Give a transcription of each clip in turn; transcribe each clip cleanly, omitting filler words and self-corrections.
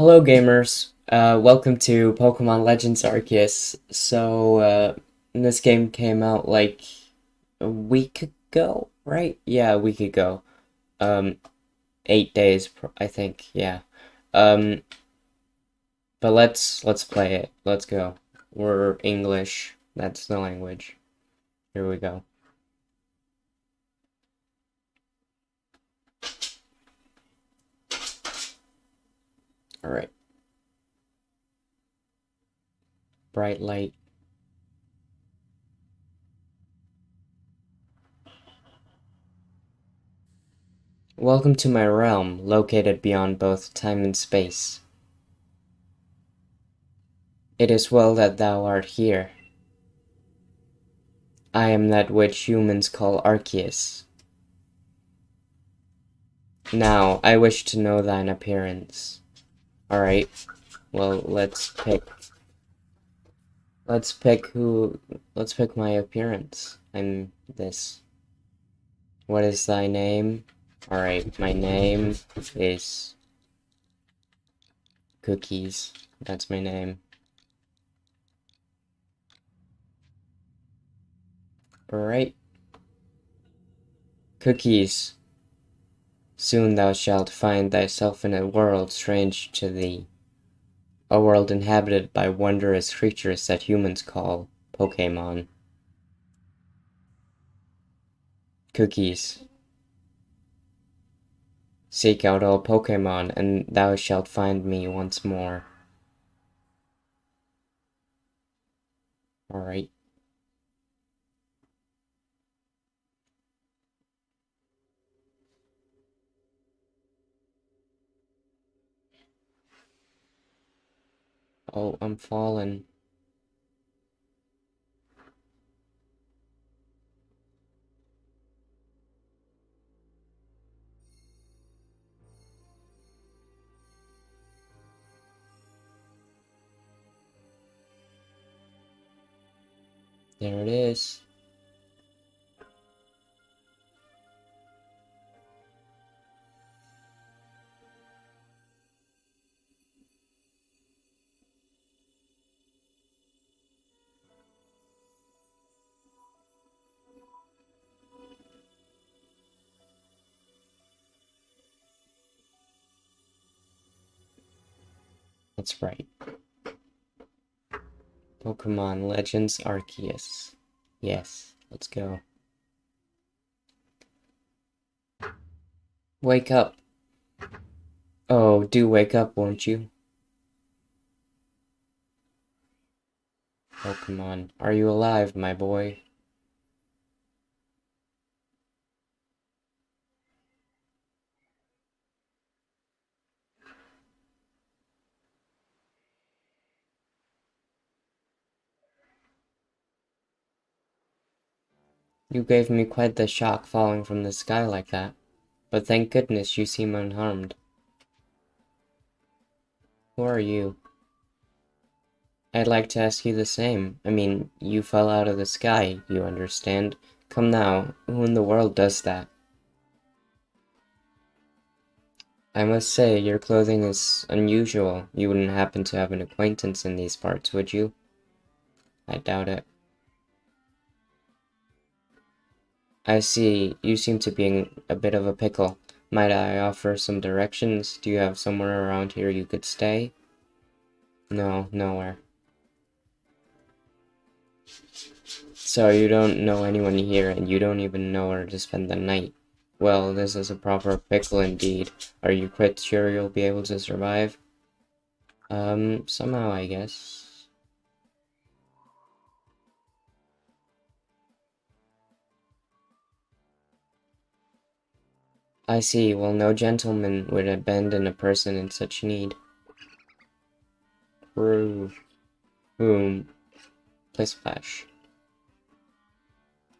Hello gamers, welcome to Pokemon Legends Arceus. This game came out like a week ago, right? Yeah, a week ago. Um, 8 days, I think, yeah. Um, but let's play it. Let's go. We're English, that's the language. Here we go. Alright, bright light. Welcome to my realm, located beyond both time and space. It is well that thou art here. I am that which humans call Arceus. Now, I wish to know thine appearance. Alright, well, let's pick my appearance. I'm this. What is thy name? Alright, my name is Cookies. That's my name. Alright. Cookies. Soon thou shalt find thyself in a world strange to thee. A world inhabited by wondrous creatures that humans call Pokémon. Cookies. Seek out all Pokémon, and thou shalt find me once more. Alright. Oh, I'm falling. There it is. That's right. Pokemon Legends Arceus. Yes, let's go. Wake up. Oh, do wake up, won't you? Pokemon, are you alive, my boy? You gave me quite the shock falling from the sky like that. But thank goodness you seem unharmed. Who are you? I'd like to ask you the same. I mean, you fell out of the sky, you understand? Come now, who in the world does that? I must say, your clothing is unusual. You wouldn't happen to have an acquaintance in these parts, would you? I doubt it. I see, you seem to be in a bit of a pickle. Might I offer some directions? Do you have somewhere around here you could stay? No, nowhere. So you don't know anyone here, and you don't even know where to spend the night. Well, this is a proper pickle indeed. Are you quite sure you'll be able to survive? Somehow, I guess. I see. Well, no gentleman would abandon a person in such need. True. Boom. Play splash.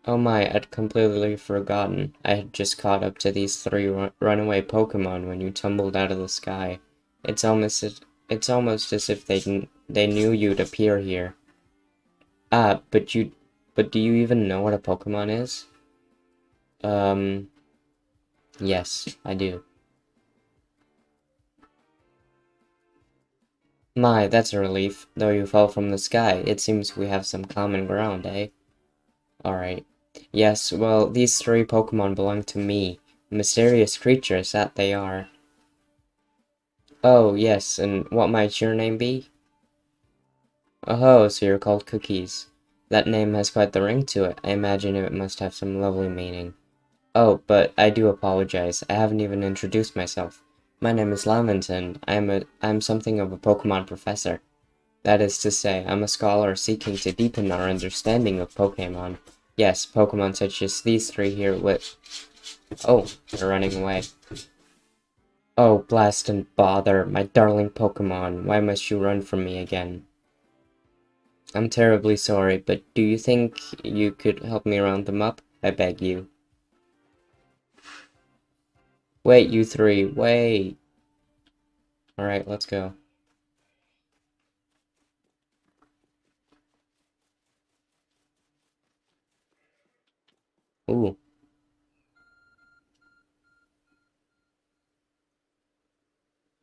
Oh my, I'd completely forgotten. I had just caught up to these three runaway Pokemon when you tumbled out of the sky. It's almost as if they knew you'd appear here. Ah, but do you even know what a Pokemon is? Um, yes, I do. My, that's a relief. Though you fell from the sky, it seems we have some common ground, eh? Alright. Yes, well, these three Pokemon belong to me. Mysterious creatures that they are. Oh, yes, and what might your name be? Oh, so you're called Cookies. That name has quite the ring to it. I imagine it must have some lovely meaning. Oh, but I do apologize. I haven't even introduced myself. My name is Lamington. I'm something of a Pokemon professor. That is to say, I'm a scholar seeking to deepen our understanding of Pokemon. Yes, Pokemon such as these three here with... Oh, they're running away. Oh, blast and bother, my darling Pokemon. Why must you run from me again? I'm terribly sorry, but do you think you could help me round them up? I beg you. Wait, you three, wait! Alright, let's go. Ooh.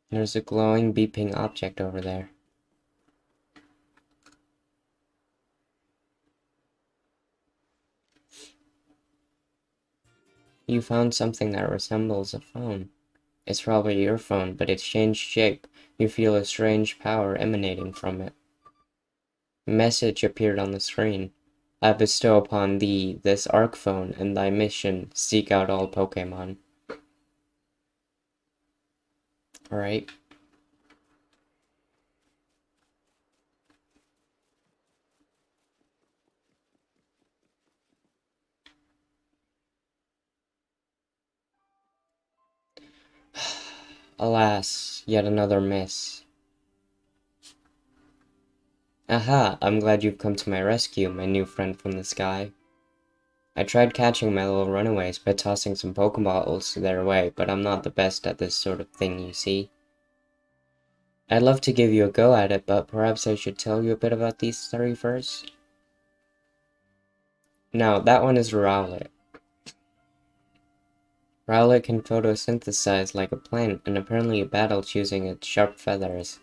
There's a glowing, beeping object over there. You found something that resembles a phone. It's probably your phone, but it's changed shape. You feel a strange power emanating from it. A message appeared on the screen. I bestow upon thee this Arc phone and thy mission, seek out all Pokemon. Alright. Alas, yet another miss. Aha, I'm glad you've come to my rescue, my new friend from the sky. I tried catching my little runaways by tossing some Pokeballs their way, but I'm not the best at this sort of thing, you see. I'd love to give you a go at it, but perhaps I should tell you a bit about these three first? Now, that one is Rowlet. Rowlet can photosynthesize like a plant, and apparently it battles using its sharp feathers.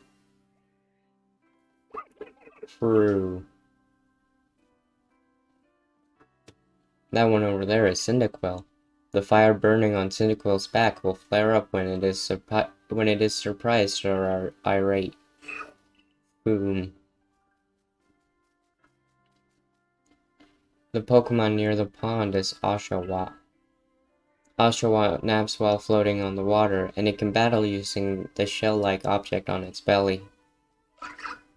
True. That one over there is Cyndaquil. The fire burning on Cyndaquil's back will flare up when it is surprised or irate. Boom. The Pokemon near the pond is Oshawott. Oshawott naps while floating on the water, and it can battle using the shell-like object on its belly.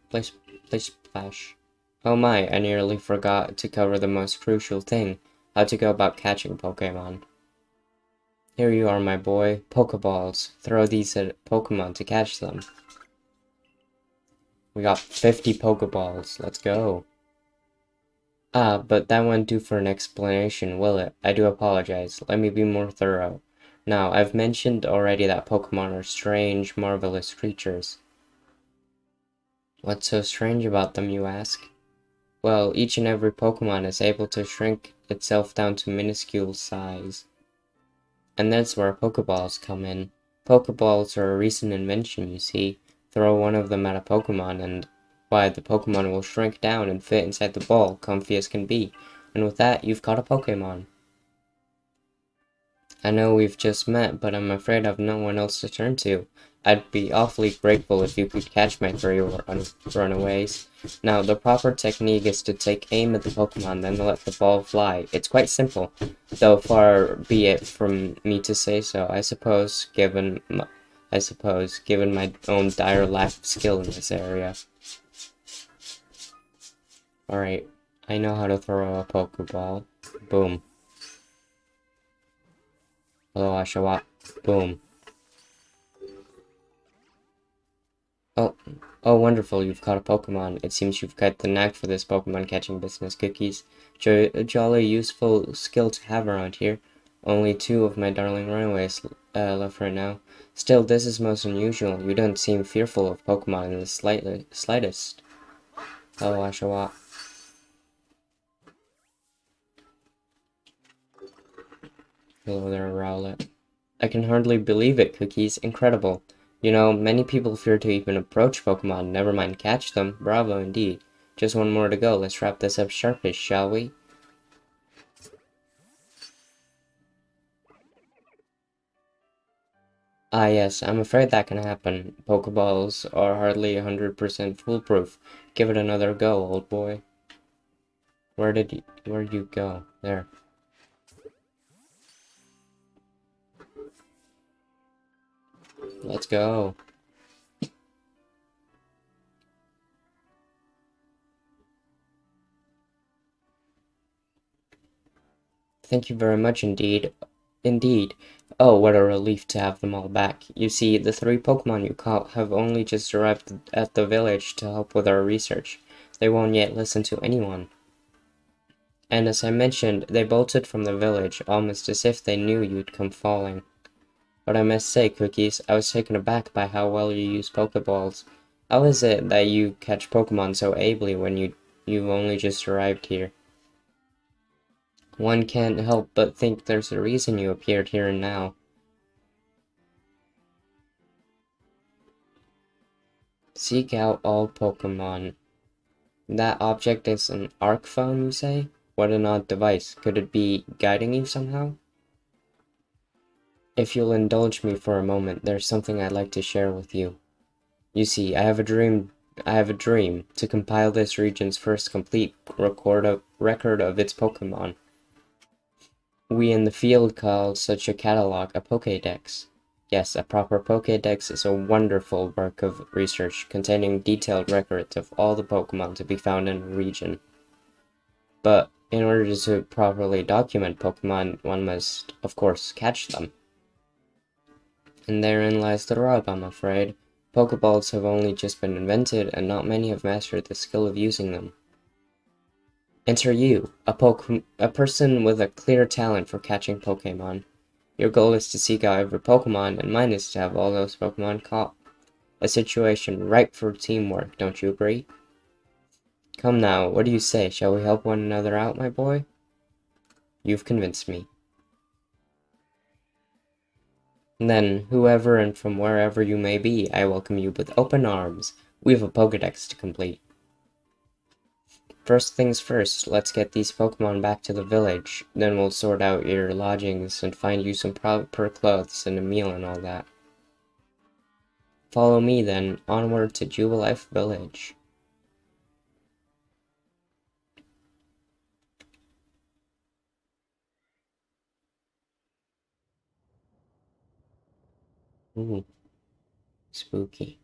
Splish, splish, splash. Oh my, I nearly forgot to cover the most crucial thing, how to go about catching Pokemon. Here you are, my boy. Pokeballs. Throw these at Pokemon to catch them. We got 50 Pokeballs. Let's go. Ah, but that won't do for an explanation, will it? I do apologize. Let me be more thorough. Now, I've mentioned already that Pokemon are strange, marvelous creatures. What's so strange about them, you ask? Well, each and every Pokemon is able to shrink itself down to minuscule size. And that's where Pokeballs come in. Pokeballs are a recent invention, you see. Throw one of them at a Pokemon and, why, the Pokemon will shrink down and fit inside the ball, comfy as can be. And with that, you've caught a Pokemon. I know we've just met, but I'm afraid I've no one else to turn to. I'd be awfully grateful if you could catch my three runaways. Now, the proper technique is to take aim at the Pokemon, then let the ball fly. It's quite simple, though far be it from me to say so, I suppose, given my own dire lack of skill in this area. Alright, I know how to throw a Pokeball. Boom. Hello, Oshawott. Boom. Oh, oh, wonderful, you've caught a Pokemon. It seems you've got the knack for this Pokemon catching business, Cookies. A jolly useful skill to have around here. Only two of my darling runaways left right now. Still, this is most unusual. You don't seem fearful of Pokemon in the slightest. Oh, Oshawott. Hello there, Rowlet. I can hardly believe it, Cookies. Incredible. You know, many people fear to even approach Pokemon, never mind catch them. Bravo indeed. Just one more to go. Let's wrap this up sharpish, shall we? Ah yes, I'm afraid that can happen. Pokeballs are hardly 100% foolproof. Give it another go, old boy. Where'd you go? There. Let's go. Thank you very much indeed. Indeed. Oh, what a relief to have them all back. You see, the 3 Pokemon you caught have only just arrived at the village to help with our research. They won't yet listen to anyone. And as I mentioned, they bolted from the village, almost as if they knew you'd come falling. But I must say, Cookies, I was taken aback by how well you use Pokeballs. How is it that you catch Pokemon so ably when you've only just arrived here? One can't help but think there's a reason you appeared here and now. Seek out all Pokemon. That object is an arc phone, you say? What an odd device. Could it be guiding you somehow? If you'll indulge me for a moment, there's something I'd like to share with you. You see, I have a dream to compile this region's first complete record of its Pokemon. We in the field call such a catalog a Pokédex. Yes, a proper Pokédex is a wonderful work of research containing detailed records of all the Pokemon to be found in a region. But in order to properly document Pokemon, one must, of course, catch them. And therein lies the rub, I'm afraid. Pokeballs have only just been invented, and not many have mastered the skill of using them. Enter you, a person with a clear talent for catching Pokemon. Your goal is to seek out every Pokemon, and mine is to have all those Pokemon caught. A situation ripe for teamwork, don't you agree? Come now, what do you say? Shall we help one another out, my boy? You've convinced me. Then, whoever and from wherever you may be, I welcome you with open arms. We've a Pokedex to complete. First things first, let's get these Pokemon back to the village. Then we'll sort out your lodgings and find you some proper clothes and a meal and all that. Follow me then, onward to Jubilife Village. Ooh, spooky.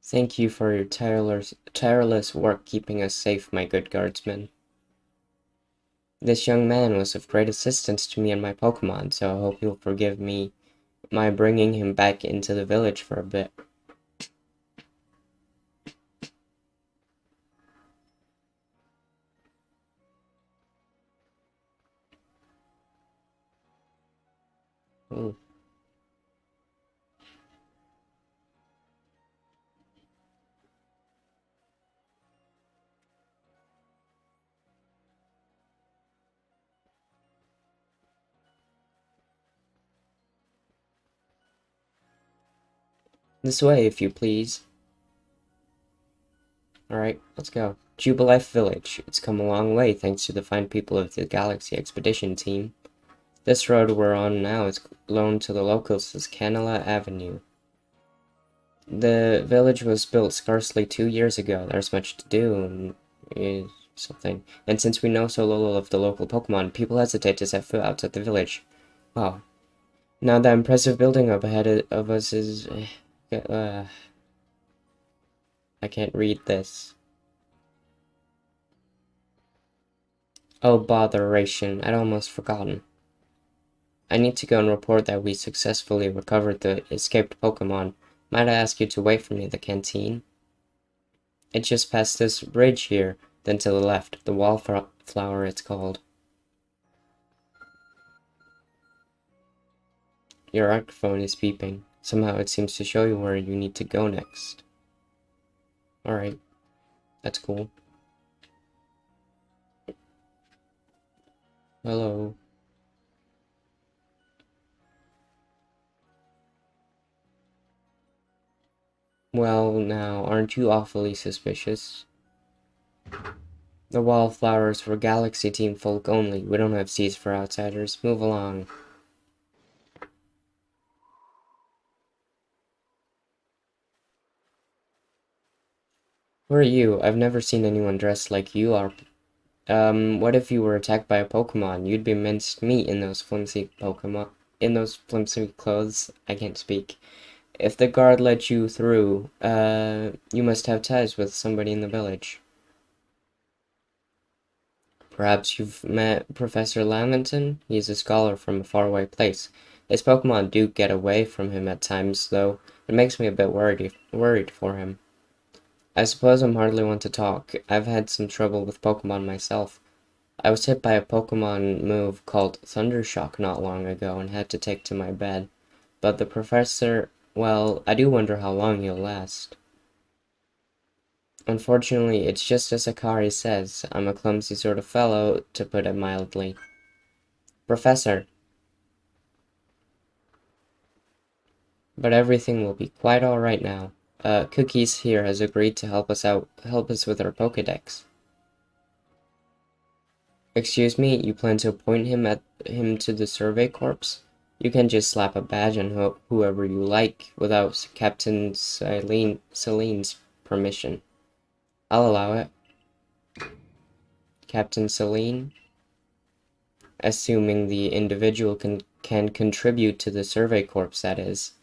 Thank you for your tireless work keeping us safe, my good guardsman. This young man was of great assistance to me and my Pokemon, so I hope you'll forgive me my bringing him back into the village for a bit. Ooh. This way, if you please. Alright, let's go. Jubilife Village. It's come a long way thanks to the fine people of the Galaxy Expedition team. This road we're on now is known to the locals as Canela Avenue. The village was built scarcely 2 years ago. There's much to do and something. And since we know so little of the local Pokemon, people hesitate to set foot outside the village. Wow. Now that impressive building up ahead of us is... I can't read this. Oh, botheration. I'd almost forgotten. I need to go and report that we successfully recovered the escaped Pokemon. Might I ask you to wait for me at the canteen? It's just past this bridge here, then to the left. The wallflower it's called. Your arc phone is beeping. Somehow it seems to show you where you need to go next. Alright, that's cool. Hello. Well, now, aren't you awfully suspicious? The wallflowers for Galaxy Team folk only. We don't have seats for outsiders. Move along. Who are you? I've never seen anyone dressed like you are. What if you were attacked by a Pokemon? You'd be minced meat in those flimsy clothes. I can't speak. If the guard let you through, you must have ties with somebody in the village. Perhaps you've met Professor Lamington? He's a scholar from a faraway place. His Pokemon do get away from him at times, though. It makes me a bit worried for him. I suppose I'm hardly one to talk. I've had some trouble with Pokemon myself. I was hit by a Pokemon move called Thundershock not long ago and had to take to my bed. But the professor, well, I do wonder how long he'll last. Unfortunately, it's just as Akari says. I'm a clumsy sort of fellow, to put it mildly. Professor. But everything will be quite alright now. Cookies here has agreed to help us with our Pokedex. Excuse me, you plan to appoint him to the Survey Corps? You can just slap a badge on whoever you like without Captain Celine's permission. I'll allow it. Captain Celine? Assuming the individual can contribute to the Survey Corps, that is.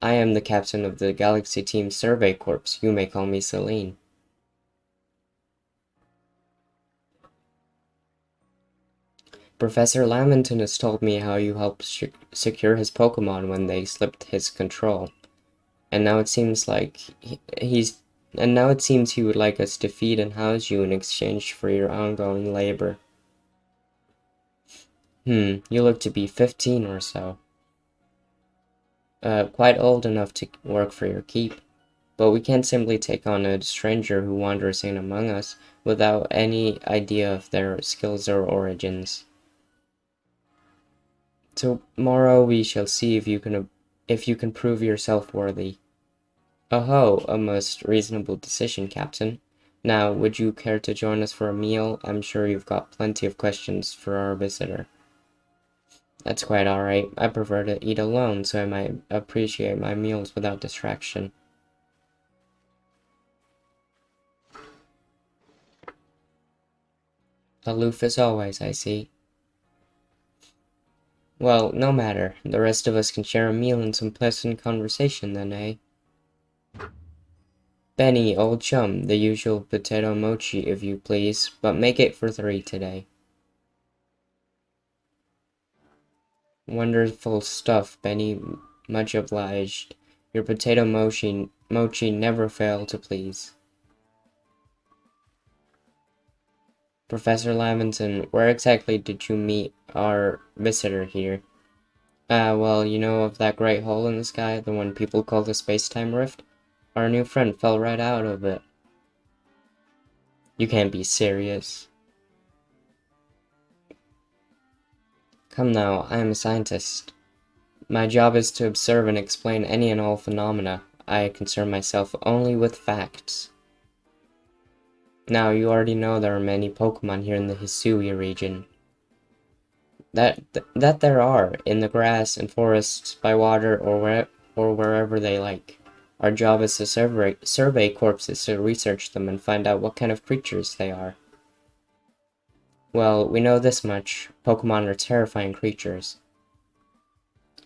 I am the captain of the Galaxy Team Survey Corps. You may call me Celine. Professor Lamington has told me how you helped secure his Pokemon when they slipped his control. And now it seems like he would like us to feed and house you in exchange for your ongoing labor. You look to be 15 or so. Quite old enough to work for your keep. But we can't simply take on a stranger who wanders in among us without any idea of their skills or origins. Tomorrow we shall see if you can prove yourself worthy. Oh, a most reasonable decision, Captain. Now, would you care to join us for a meal? I'm sure you've got plenty of questions for our visitor. That's quite alright. I prefer to eat alone, so I might appreciate my meals without distraction. Aloof as always, I see. Well, no matter. The rest of us can share a meal and some pleasant conversation then, eh? Benny, old chum, the usual potato mochi if you please, but make it for 3 today. Wonderful stuff, Benny. Much obliged. Your potato mochi never fail to please. Professor Lamington, where exactly did you meet our visitor here? Well, you know of that great hole in the sky, the one people call the space-time rift? Our new friend fell right out of it. You can't be serious. Come now, I am a scientist. My job is to observe and explain any and all phenomena. I concern myself only with facts. Now, you already know there are many Pokemon here in the Hisui region. That there are, in the grass and forests, by water, or wherever they like. Our job as a survey corps is to research them and find out what kind of creatures they are. Well, we know this much. Pokemon are terrifying creatures.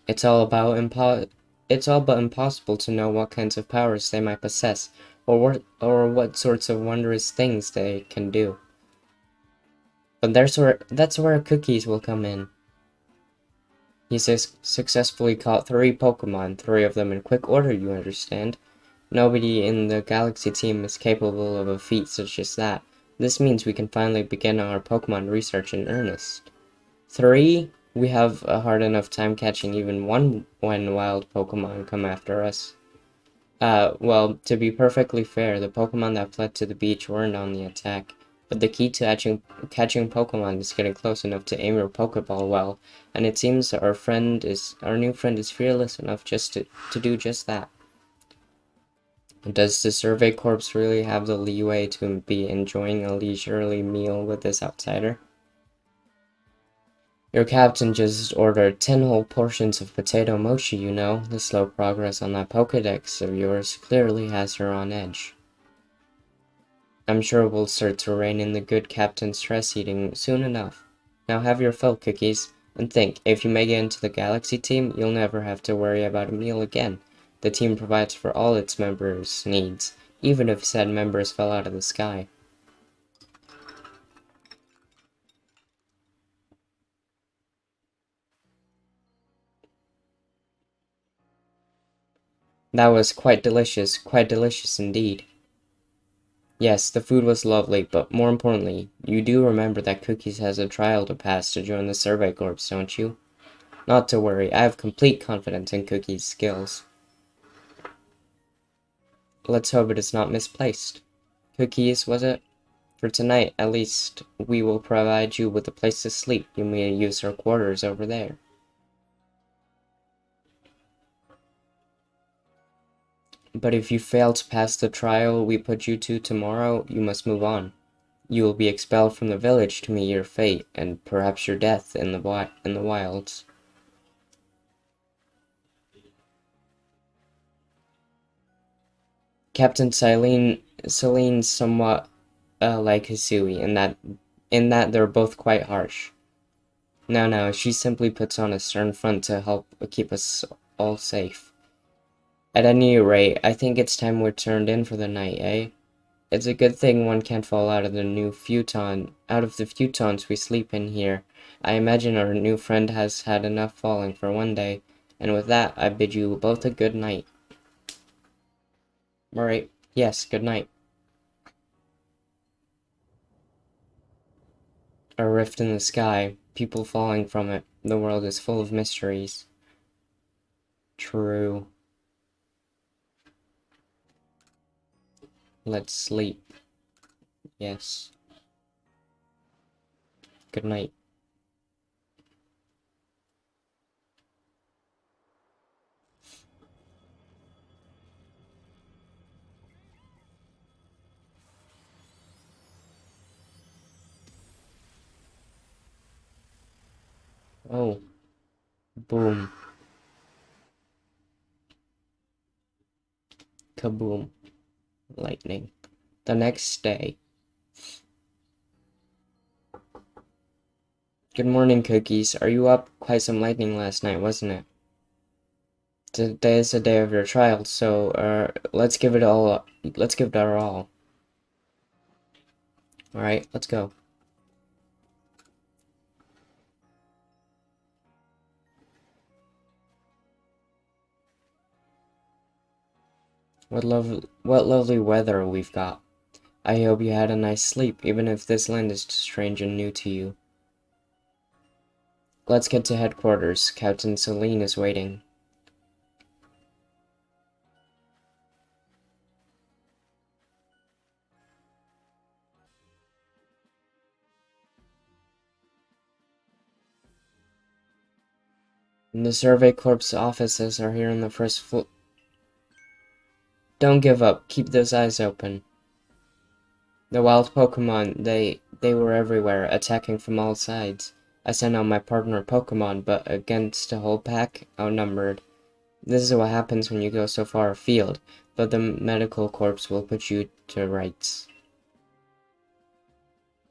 It's all but impossible to know what kinds of powers they might possess, or what sorts of wondrous things they can do. But that's where Cookies will come in. He successfully caught 3 Pokemon, 3 of them in quick order, you understand. Nobody in the Galaxy team is capable of a feat such as that. This means we can finally begin our Pokemon research in earnest. 3? We have a hard enough time catching even one when wild Pokemon come after us. Well, to be perfectly fair, the Pokemon that fled to the beach weren't on the attack. But the key to catching Pokemon is getting close enough to aim your Pokeball well, and it seems our new friend is fearless enough to do just that. Does the Survey Corps really have the leeway to be enjoying a leisurely meal with this outsider? Your captain just ordered 10 whole portions of potato mochi, you know. The slow progress on that Pokedex of yours clearly has her on edge. I'm sure we'll start to rein in the good captain stress eating soon enough. Now have your fill, Cookies, and think, if you make it into the Galaxy team, you'll never have to worry about a meal again. The team provides for all its members' needs, even if said members fell out of the sky. That was quite delicious indeed. Yes, the food was lovely, but more importantly, you do remember that Cookies has a trial to pass to join the Survey Corps, don't you? Not to worry, I have complete confidence in Cookie's skills. Let's hope it is not misplaced. Cookies, was it? For tonight, at least, we will provide you with a place to sleep. You may use our quarters over there. But if you fail to pass the trial we put you to tomorrow, you must move on. You will be expelled from the village to meet your fate, and perhaps your death in the wilds. Captain Celine's somewhat like Hisui in that they're both quite harsh. No, she simply puts on a stern front to help keep us all safe. At any rate, I think it's time we're turned in for the night, eh? It's a good thing one can't fall out of the futons we sleep in here. I imagine our new friend has had enough falling for one day, and with that, I bid you both a good night. Alright, yes, good night. A rift in the sky, people falling from it. The world is full of mysteries. True. Let's sleep. Yes. Good night. Oh, boom. Kaboom. Lightning. The next day. Good morning, Cookies. Are you up? Quite some lightning last night, wasn't it? Today is the day of your trial, so, let's give it all, let's give it our all. Alright, let's go. What lovely weather we've got. I hope you had a nice sleep, even if this land is strange and new to you. Let's get to headquarters. Captain Celine is waiting. The Survey Corps offices are here on the first floor. Don't give up. Keep those eyes open. The wild Pokemon, they were everywhere, attacking from all sides. I sent out my partner Pokemon, but against a whole pack, outnumbered. This is what happens when you go so far afield, but the medical corps will put you to rights.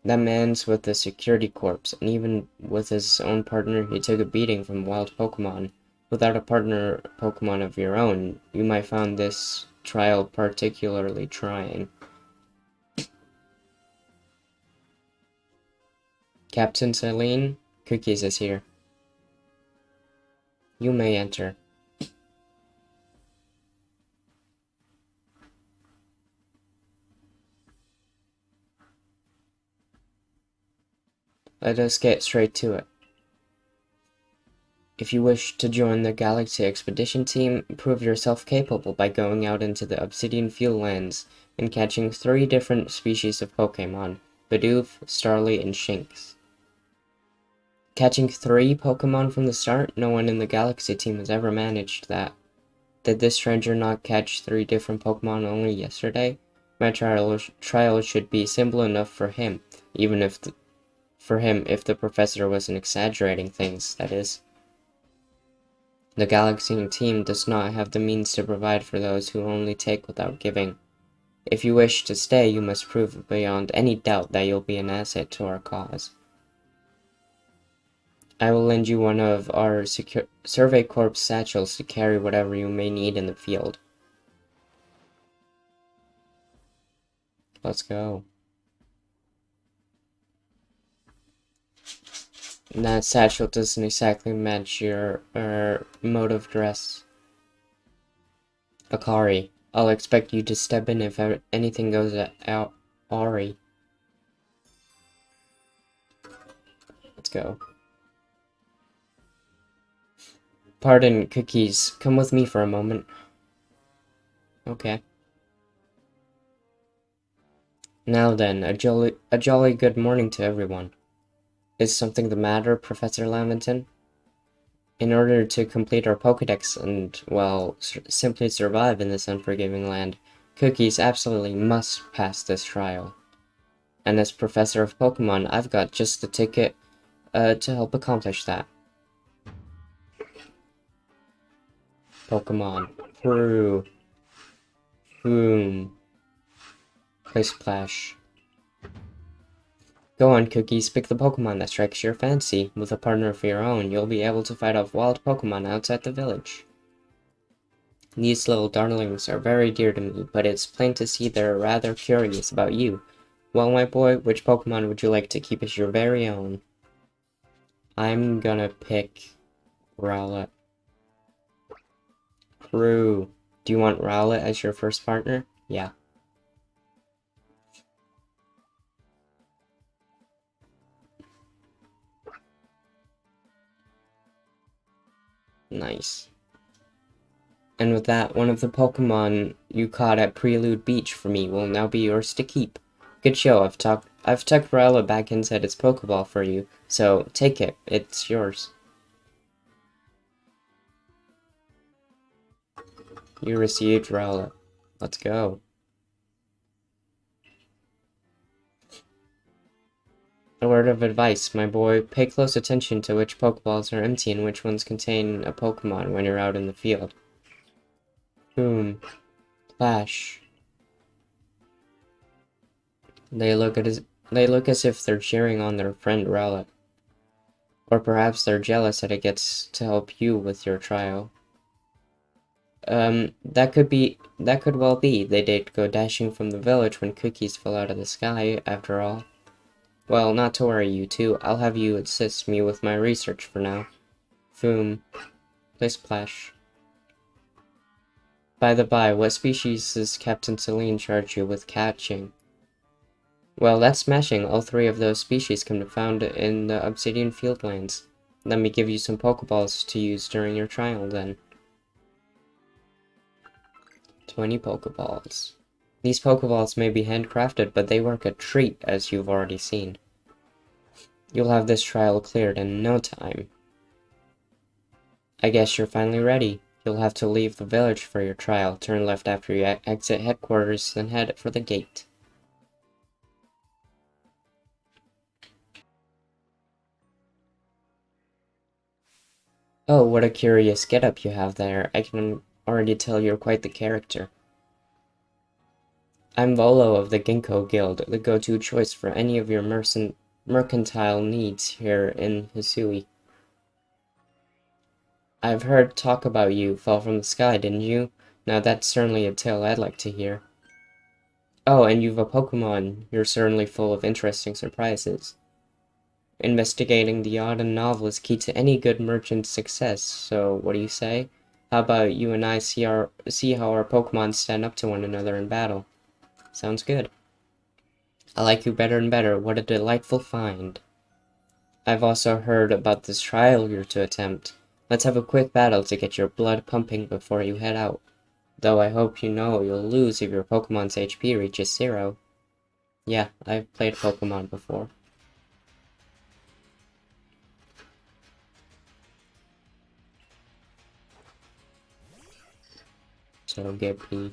That man's with the security corps, and even with his own partner, he took a beating from wild Pokemon. Without a partner Pokemon of your own, you might find this trial particularly trying. Captain Celine, Cookies is here. You may enter. Let us get straight to it. If you wish to join the Galaxy Expedition team, prove yourself capable by going out into the Obsidian Fieldlands and catching 3 different species of Pokémon: Bidoof, Starly, and Shanks. Catching 3 Pokémon from the start? No one in the Galaxy team has ever managed that. Did this stranger not catch 3 different Pokémon only yesterday? My trial should be simple enough for him, even if if the professor wasn't exaggerating things, that is. The Galaxy team does not have the means to provide for those who only take without giving. If you wish to stay, you must prove beyond any doubt that you'll be an asset to our cause. I will lend you one of our Survey Corps satchels to carry whatever you may need in the field. Let's go. That satchel doesn't exactly match your mode of dress. Akari, I'll expect you to step in if anything goes out. Ari. Let's go. Pardon, Cookies. Come with me for a moment. Okay. Now then, a jolly good morning to everyone. Is something the matter, Professor Lamington? In order to complete our Pokédex and, well, simply survive in this unforgiving land, Cookies absolutely must pass this trial. And as Professor of Pokémon, I've got just the ticket to help accomplish that. Pokémon. Brew. Boom. Play Splash. Go on, Cookies, pick the Pokemon that strikes your fancy. With a partner of your own, you'll be able to fight off wild Pokemon outside the village. These little darlings are very dear to me, but it's plain to see they're rather curious about you. Well, my boy, which Pokemon would you like to keep as your very own? I'm gonna pick Rowlet. Crew. Do you want Rowlet as your first partner? Yeah. Nice. And with that, one of the Pokemon you caught at Prelude Beach for me will now be yours to keep. Good show, I've tucked Rowlet back inside its Pokeball for you, so take it, it's yours. You received Rowlet. Let's go. A word of advice, my boy, pay close attention to which Pokeballs are empty and which ones contain a Pokemon when you're out in the field. Boom. Flash. They look as if they're cheering on their friend Rowlet. Or perhaps they're jealous that it gets to help you with your trial. That could well be. They did go dashing from the village when cookies fell out of the sky, after all. Well, not to worry, you two. I'll have you assist me with my research for now. Boom. Play Splash. By the by, what species does Captain Celine charge you with catching? Well, that's smashing. All 3 of those species can be found in the Obsidian Fieldlands. Let me give you some Pokeballs to use during your trial, then. 20 Pokeballs. These Pokeballs may be handcrafted, but they work a treat, as you've already seen. You'll have this trial cleared in no time. I guess you're finally ready. You'll have to leave the village for your trial. Turn left after you exit headquarters, then head for the gate. Oh, what a curious getup you have there. I can already tell you're quite the character. I'm Volo of the Ginkgo Guild, the go-to choice for any of your mercantile needs here in Hisui. I've heard talk about you fell from the sky, didn't you? Now that's certainly a tale I'd like to hear. Oh, and you've a Pokemon. You're certainly full of interesting surprises. Investigating the odd and novel is key to any good merchant's success, so what do you say? How about you and I see how our Pokemon stand up to one another in battle? Sounds good. I like you better and better. What a delightful find. I've also heard about this trial you're to attempt. Let's have a quick battle to get your blood pumping before you head out. Though I hope you know you'll lose if your Pokemon's HP reaches 0. Yeah, I've played Pokemon before. So get me.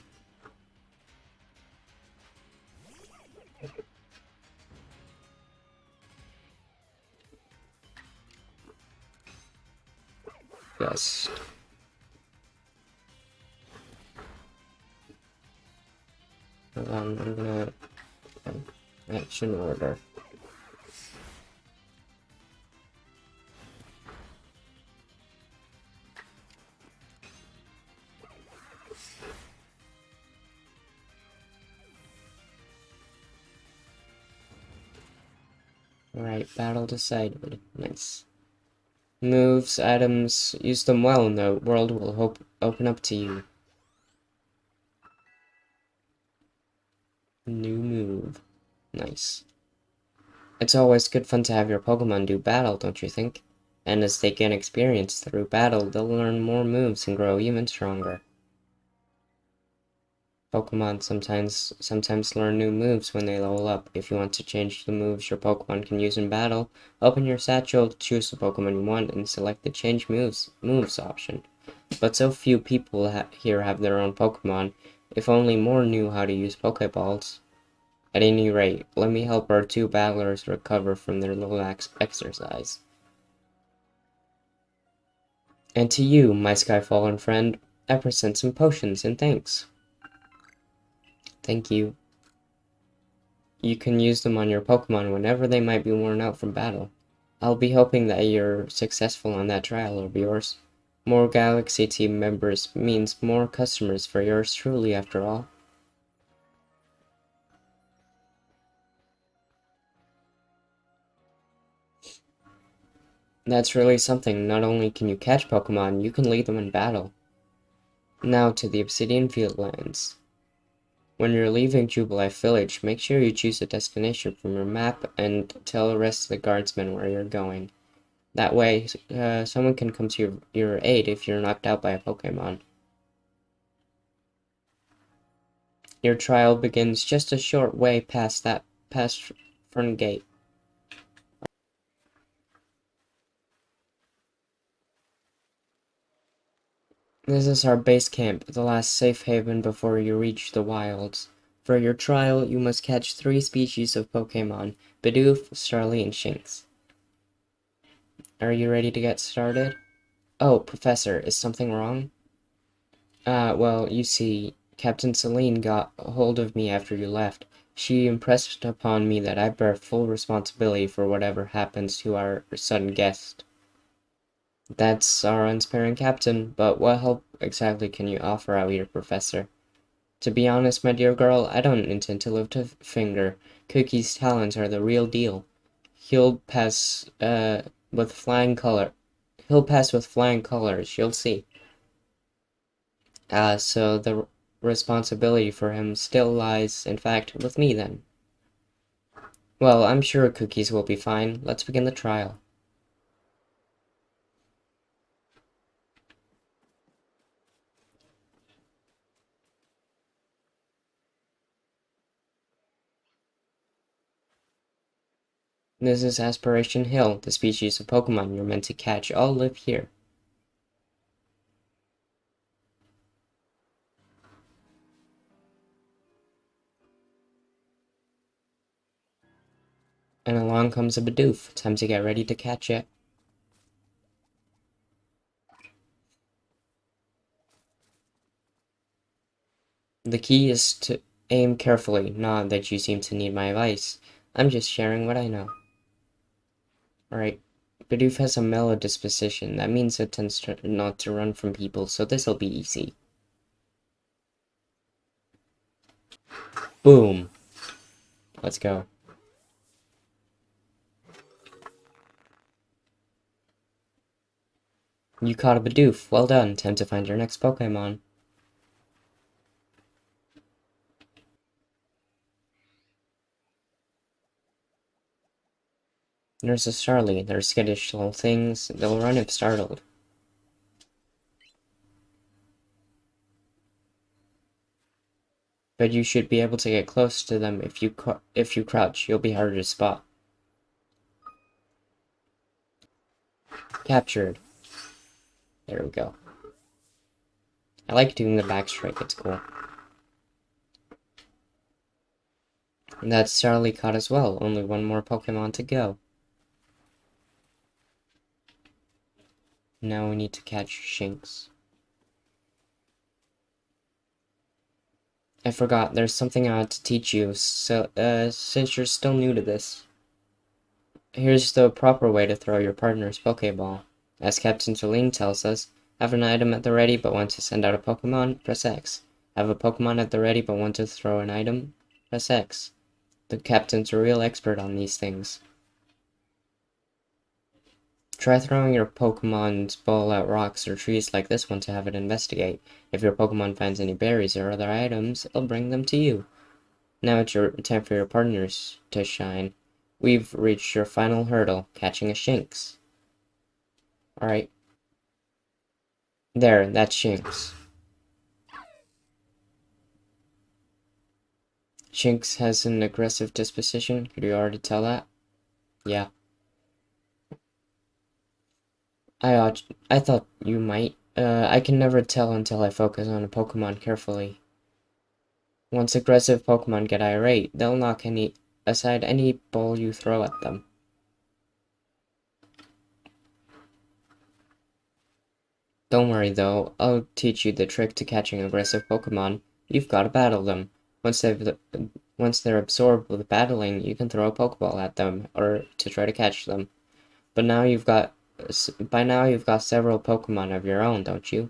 Yes. I'm gonna action order. Alright, battle decided. Nice. Moves, items, use them well and the world will open up to you. New move. Nice. It's always good fun to have your Pokemon do battle, don't you think? And as they gain experience through battle, they'll learn more moves and grow even stronger. Pokemon sometimes learn new moves when they level up. If you want to change the moves your Pokemon can use in battle, open your satchel, choose the Pokemon you want, and select the Change Moves option. But so few people here have their own Pokemon. If only more knew how to use Pokeballs. At any rate, let me help our two battlers recover from their little exercise. And to you, my Skyfallen friend, I present some potions and thanks. Thank you. You can use them on your Pokemon whenever they might be worn out from battle. I'll be hoping that you're successful on that trial of yours. More Galaxy team members means more customers for yours truly, after all. That's really something. Not only can you catch Pokemon, you can lead them in battle. Now to the Obsidian Fieldlands. When you're leaving Jubilife Village, make sure you choose a destination from your map and tell the rest of the guardsmen where you're going. That way, someone can come to your aid if you're knocked out by a Pokemon. Your trial begins just a short way past front gate. This is our base camp, the last safe haven before you reach the wilds. For your trial, you must catch 3 species of Pokémon, Bidoof, Starly, and Shanks. Are you ready to get started? Oh, Professor, is something wrong? Well, you see, Captain Celine got a hold of me after you left. She impressed upon me that I bear full responsibility for whatever happens to our sudden guest. That's our unsparing captain, but what help exactly can you offer out here, Professor? To be honest, my dear girl, I don't intend to lift a finger. Cookie's talents are the real deal. He'll pass, with flying color. He'll pass with flying colors, you'll see. So the responsibility for him still lies, in fact, with me then. Well, I'm sure Cookies will be fine. Let's begin the trial. This is Aspiration Hill. The species of Pokemon you're meant to catch all live here. And along comes a Bidoof. Time to get ready to catch it. The key is to aim carefully, not that you seem to need my advice. I'm just sharing what I know. Alright, Bidoof has a mellow disposition. That means it tends not to run from people, so this'll be easy. Boom! Let's go. You caught a Bidoof. Well done. Time to find your next Pokemon. There's a Starly. They're skittish little things. They'll run if startled. but you should be able to get close to them if you crouch. You'll be harder to spot. Captured. There we go. I like doing the backstrike, it's cool. And that's Charlie caught as well. Only one more Pokemon to go. Now we need to catch Shanks. I forgot, there's something I want to teach you, so, since you're still new to this. Here's the proper way to throw your partner's Pokeball. As Captain Celine tells us, have an item at the ready but want to send out a Pokemon, press X. Have a Pokemon at the ready but want to throw an item, press X. The Captain's a real expert on these things. Try throwing your Pokemon's ball at rocks or trees like this one to have it investigate. If your Pokemon finds any berries or other items, it'll bring them to you. Now it's time for your partners to shine. We've reached your final hurdle, catching a Shanks. Alright. There, that's Shanks. Shanks has an aggressive disposition. Could you already tell that? Yeah. I thought you might. I can never tell until I focus on a Pokemon carefully. Once aggressive Pokemon get irate, they'll knock aside any ball you throw at them. Don't worry though, I'll teach you the trick to catching aggressive Pokemon. You've got to battle them. Once they're absorbed with battling, you can throw a Pokeball at them, or to try to catch them. By now you've got several Pokemon of your own, don't you?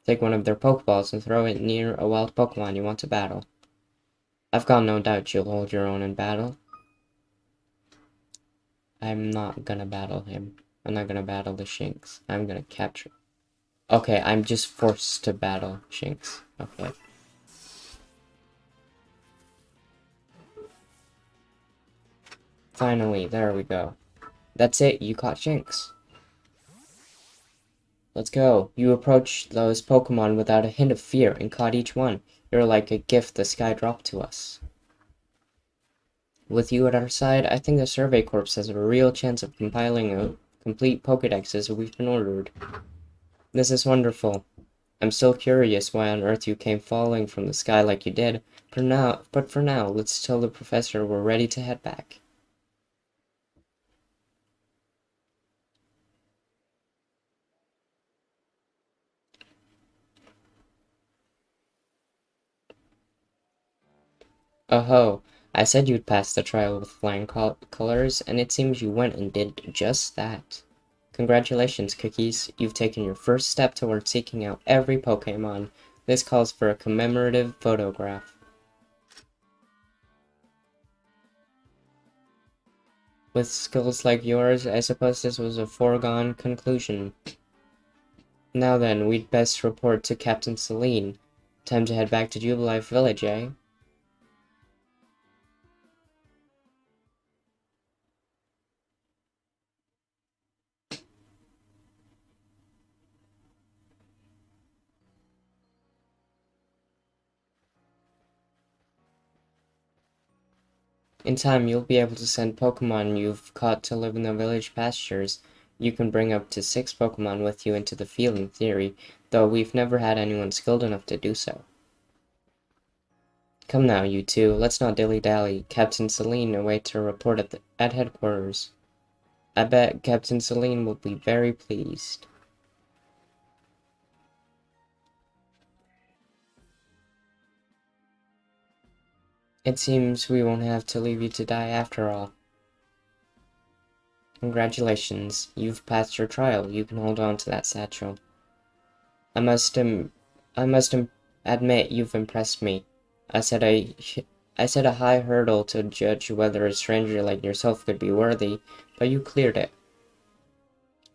Take one of their Pokeballs and throw it near a wild Pokemon you want to battle. I've got no doubt you'll hold your own in battle. I'm not gonna battle him. I'm not gonna battle the Shanks. I'm gonna capture. Okay, I'm just forced to battle Shanks. Okay. Finally, there we go. That's it, you caught Shanks. Let's go. You approached those Pokemon without a hint of fear and caught each one. You're like a gift the sky dropped to us. With you at our side, I think the Survey Corps has a real chance of compiling a complete Pokedex as we've been ordered. This is wonderful. I'm still curious why on earth you came falling from the sky like you did, but for now, let's tell the professor we're ready to head back. Oh ho, I said you'd pass the trial with flying colors, and it seems you went and did just that. Congratulations, Cookies. You've taken your first step toward seeking out every Pokémon. This calls for a commemorative photograph. With skills like yours, I suppose this was a foregone conclusion. Now then, we'd best report to Captain Celine. Time to head back to Jubilife Village, eh? In time, you'll be able to send Pokemon you've caught to live in the village pastures. You can bring up to 6 Pokemon with you into the field in theory, though we've never had anyone skilled enough to do so. Come now, you two, let's not dilly-dally. Captain Celine awaits her report at headquarters. I bet Captain Celine will be very pleased. It seems we won't have to leave you to die after all. Congratulations, you've passed your trial. You can hold on to that satchel. I must admit you've impressed me. I set a high hurdle to judge whether a stranger like yourself could be worthy, but you cleared it.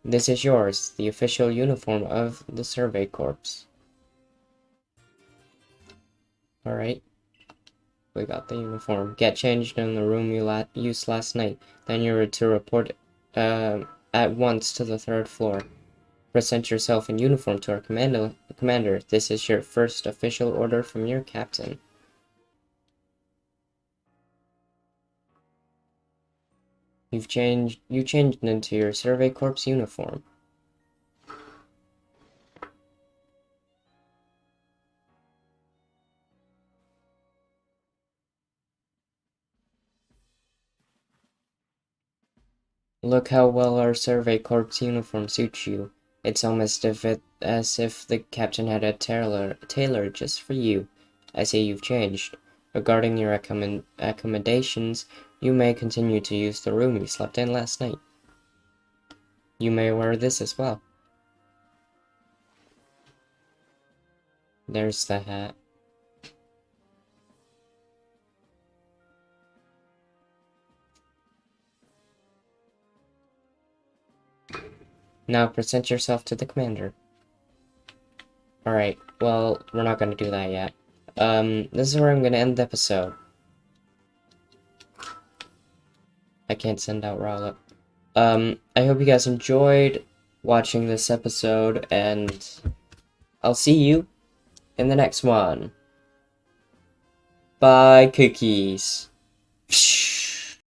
This is yours, the official uniform of the Survey Corps. Alright. We got the uniform. Get changed in the room you used last night. Then you're to report at once to the 3rd floor. Present yourself in uniform to our commander. This is your first official order from your captain. You changed into your Survey Corps uniform. Look how well our Survey Corps uniform suits you. It's almost as if the captain had it tailored just for you. I see you've changed. Regarding your accommodations, you may continue to use the room you slept in last night. You may wear this as well. There's the hat. Now present yourself to the commander. Alright, well, we're not gonna do that yet. This is where I'm gonna end the episode. I can't send out Rowlet. I hope you guys enjoyed watching this episode, and I'll see you in the next one. Bye, cookies.